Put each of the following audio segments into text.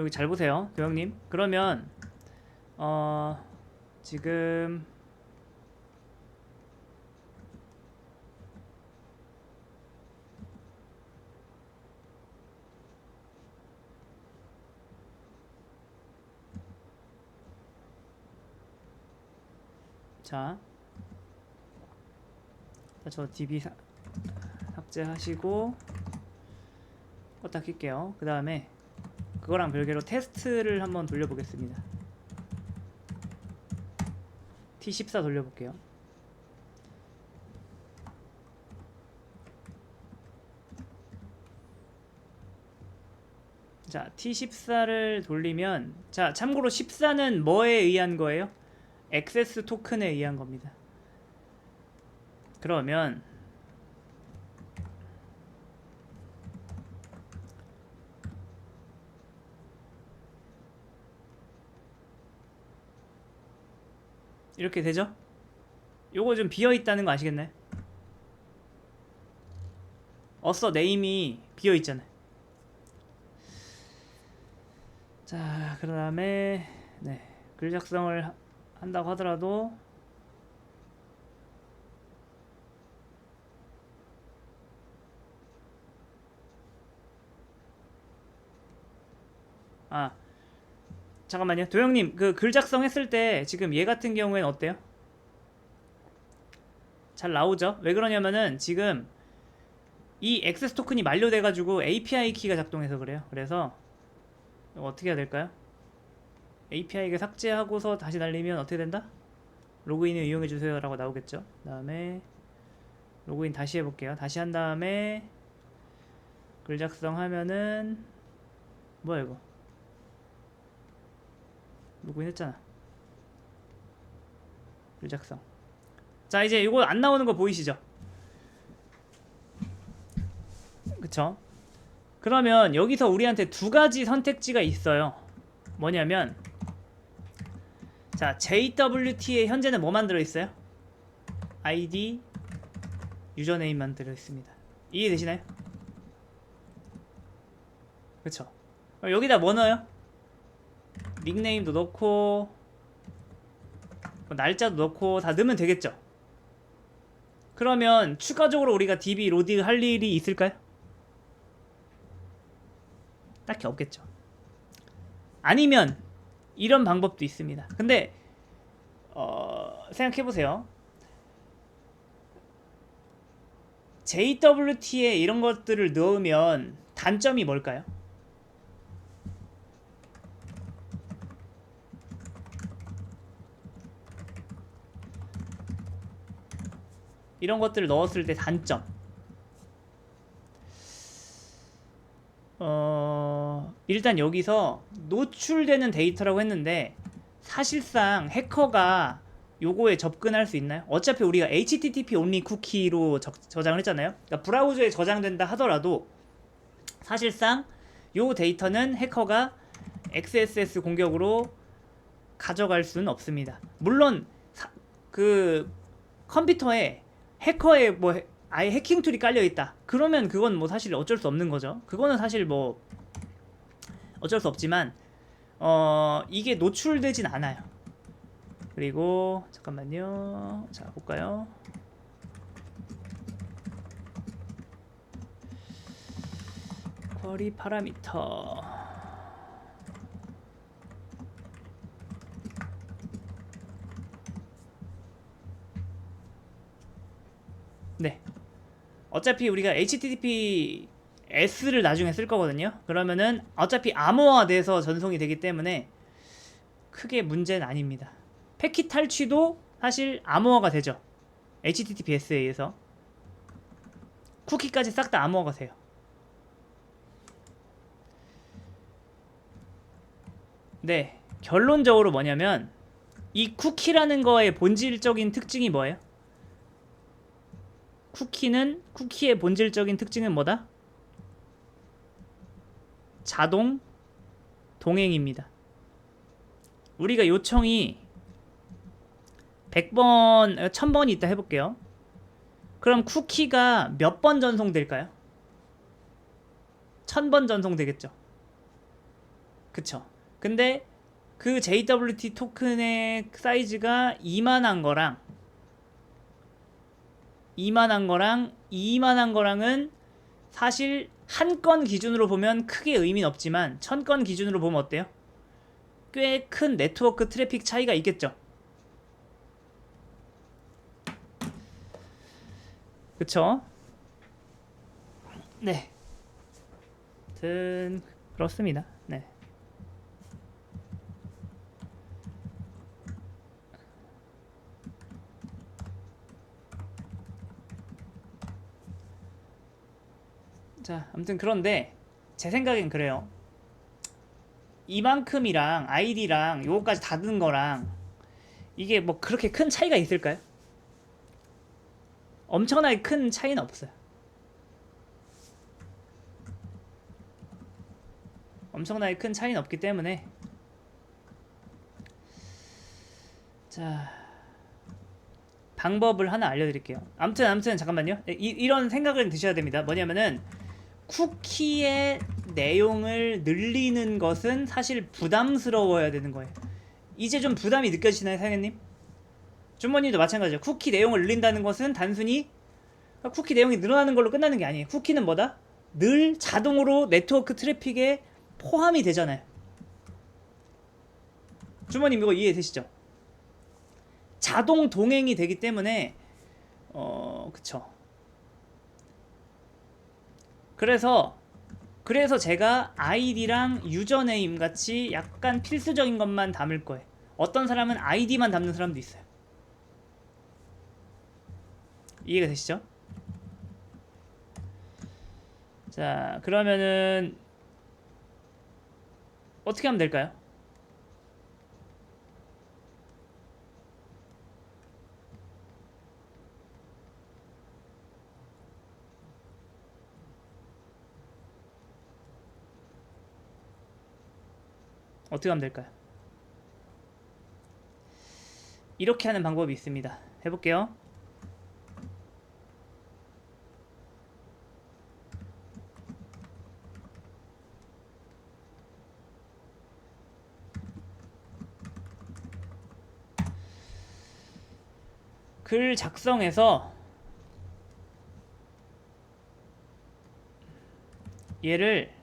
여기 잘 보세요, 도영님. 그러면 지금 자, 저 DB 삭제하시고 껐다 킬게요. 그 다음에 그거랑 별개로 테스트를 한번 돌려보겠습니다. T14 돌려볼게요. 자, T14를 돌리면, 자, 참고로 14는 뭐에 의한 거예요? 액세스 토큰에 의한 겁니다. 그러면 이렇게 되죠? 요거 좀 비어있다는 거 아시겠나요? 어서 네임이 비어있잖아요. 자, 그 다음에 네, 글 작성을 한다고 하더라도 잠깐만요. 도영님, 그 글 작성했을 때 지금 얘 같은 경우에는 어때요? 잘 나오죠? 왜 그러냐면은 지금 이 액세스 토큰이 만료돼가지고 API 키가 작동해서 그래요. 그래서 이거 어떻게 해야 될까요? API가 삭제하고서 다시 날리면 어떻게 된다? 로그인을 이용해주세요 라고 나오겠죠. 그 다음에 로그인 다시 해볼게요. 다시 한 다음에 글 작성하면은 뭐야 이거, 로그인 했잖아. 글 작성. 자, 이제 이거 안 나오는 거 보이시죠? 그쵸? 그러면 여기서 우리한테 두 가지 선택지가 있어요. 뭐냐면, 자, JWT에 현재는 뭐만 들어있어요? ID, 유저네임만 들어있습니다. 이해되시나요? 그쵸? 여기다 뭐 넣어요? 닉네임도 넣고 날짜도 넣고 다 넣으면 되겠죠? 그러면 추가적으로 우리가 DB 로딩 할 일이 있을까요? 딱히 없겠죠. 아니면 이런 방법도 있습니다. 근데 생각해보세요. JWT에 이런 것들을 넣으면 단점이 뭘까요? 이런 것들을 넣었을 때 단점, 일단 여기서 노출되는 데이터라고 했는데 사실상 해커가 요거에 접근할 수 있나요? 어차피 우리가 HTTP only 쿠키로 저장을 했잖아요. 그러니까 브라우저에 저장된다 하더라도 사실상 요 데이터는 해커가 XSS 공격으로 가져갈 수는 없습니다. 물론 그 컴퓨터에 해커의 뭐 아예 해킹 툴이 깔려 있다. 그러면 그건 뭐 사실 어쩔 수 없는 거죠. 그거는 사실 뭐 어쩔 수 없지만 이게 노출되진 않아요. 그리고 잠깐만요. 자, 볼까요? 쿼리 파라미터. 네. 어차피 우리가 HTTPS를 나중에 쓸 거거든요. 그러면은 어차피 암호화 돼서 전송이 되기 때문에 크게 문제는 아닙니다. 패킷 탈취도 사실 암호화가 되죠. HTTPS에 의해서 쿠키까지 싹 다 암호화가 돼요. 네, 결론적으로 뭐냐면 이 쿠키라는 거의 본질적인 특징이 뭐예요? 쿠키의 본질적인 특징은 뭐다? 자동 동행입니다. 우리가 요청이 100번, 1000번이 있다 해볼게요. 그럼 쿠키가 몇 번 전송될까요? 1000번 전송되겠죠. 그쵸. 근데 그 JWT 토큰의 사이즈가 이만한 거랑 이만한 거랑은 사실 한 건 기준으로 보면 크게 의미는 없지만 1000건 기준으로 보면 어때요? 꽤 큰 네트워크 트래픽 차이가 있겠죠. 그쵸? 네. 아무튼 그렇습니다. 네. 자, 아무튼 그런데 제 생각엔 그래요. 이만큼이랑 아이디랑 요거까지 다 든 거랑 이게 뭐 그렇게 큰 차이가 있을까요? 엄청나게 큰 차이는 없어요. 엄청나게 큰 차이는 없기 때문에 자 방법을 하나 알려드릴게요. 아무튼 잠깐만요. 이런 생각을 드셔야 됩니다. 뭐냐면은 쿠키의 내용을 늘리는 것은 사실 부담스러워야 되는 거예요. 이제 좀 부담이 느껴지시나요, 사장님? 주모님도 마찬가지죠. 쿠키 내용을 늘린다는 것은 단순히 쿠키 내용이 늘어나는 걸로 끝나는 게 아니에요. 쿠키는 뭐다? 늘 자동으로 네트워크 트래픽에 포함이 되잖아요. 주모님 이거 이해되시죠? 자동 동행이 되기 때문에 그쵸. 그래서 제가 아이디랑 유저네임 같이 약간 필수적인 것만 담을 거예요. 어떤 사람은 아이디만 담는 사람도 있어요. 이해가 되시죠? 자, 그러면은 어떻게 하면 될까요? 어떻게 하면 될까요? 이렇게 하는 방법이 있습니다. 해볼게요. 글 작성해서 얘를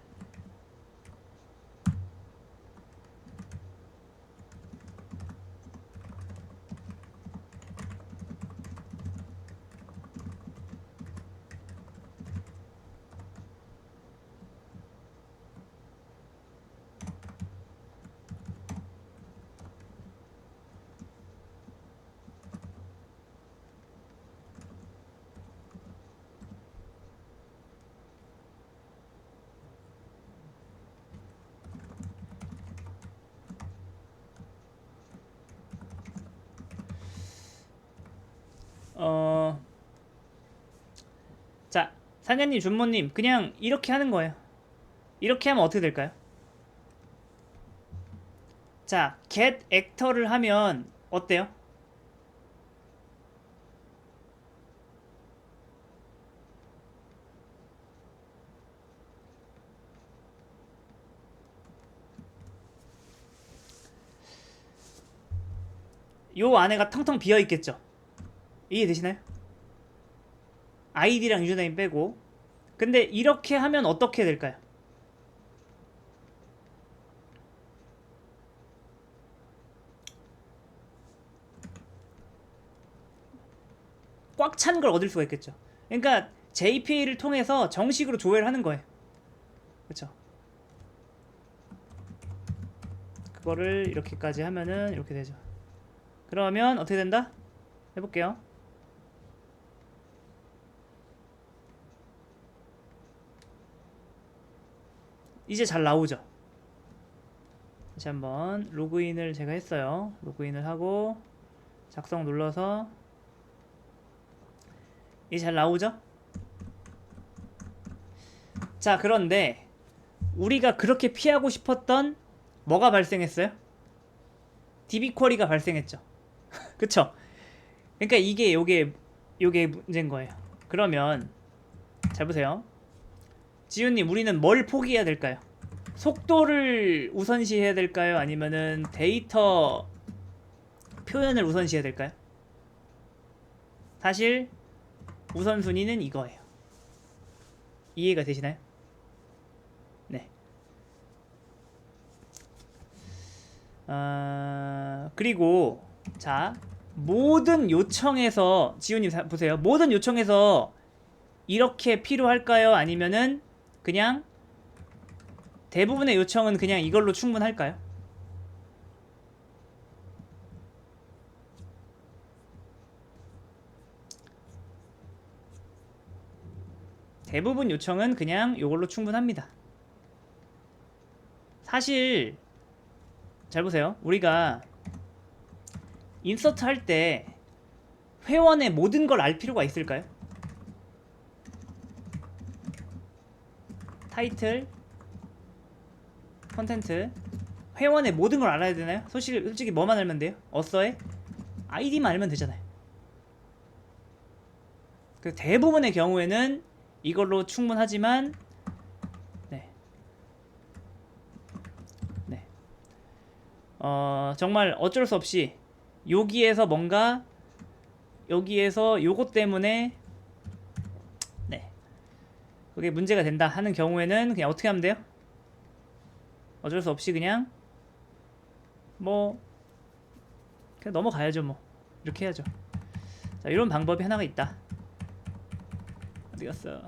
자, 사장님, 준모님 그냥 이렇게 하는 거예요. 이렇게 하면 어떻게 될까요? 자, get actor를 하면 어때요? 요 안에가 텅텅 비어 있겠죠? 이해되시나요? 아이디랑 유저네임 빼고. 근데 이렇게 하면 어떻게 될까요? 꽉 찬 걸 얻을 수가 있겠죠. 그러니까 JPA를 통해서 정식으로 조회를 하는 거예요. 그렇죠? 그거를 이렇게까지 하면은 이렇게 되죠. 그러면 어떻게 된다? 해볼게요. 이제 잘 나오죠. 다시 한번 로그인을 제가 했어요. 로그인을 하고 작성 눌러서 이제 잘 나오죠? 자, 그런데 우리가 그렇게 피하고 싶었던 뭐가 발생했어요? DB 쿼리가 발생했죠. 그쵸? 그러니까 이게 요게 문제인 거예요. 그러면 잘 보세요. 지훈님, 우리는 뭘 포기해야 될까요? 속도를 우선시해야 될까요? 아니면은 데이터 표현을 우선시해야 될까요? 사실 우선순위는 이거예요. 이해가 되시나요? 네. 그리고 자, 모든 요청에서 지훈님 보세요. 모든 요청에서 이렇게 필요할까요? 아니면은 그냥 대부분의 요청은 그냥 이걸로 충분할까요? 대부분 요청은 그냥 이걸로 충분합니다. 사실 잘 보세요. 우리가 인서트 할 때 회원의 모든 걸 알 필요가 있을까요? 타이틀, 컨텐트, 회원의 모든 걸 알아야 되나요? 솔직히 뭐만 알면 돼요? 어서의 아이디만 알면 되잖아요. 그 대부분의 경우에는 이걸로 충분하지만 네. 네. 정말 어쩔 수 없이 여기에서 뭔가 여기에서 요것 때문에 네. 그게 문제가 된다 하는 경우에는 그냥 어떻게 하면 돼요? 어쩔 수 없이 그냥 뭐 그냥 넘어가야죠. 뭐 이렇게 해야죠. 자, 이런 방법이 하나가 있다. 어디 갔어?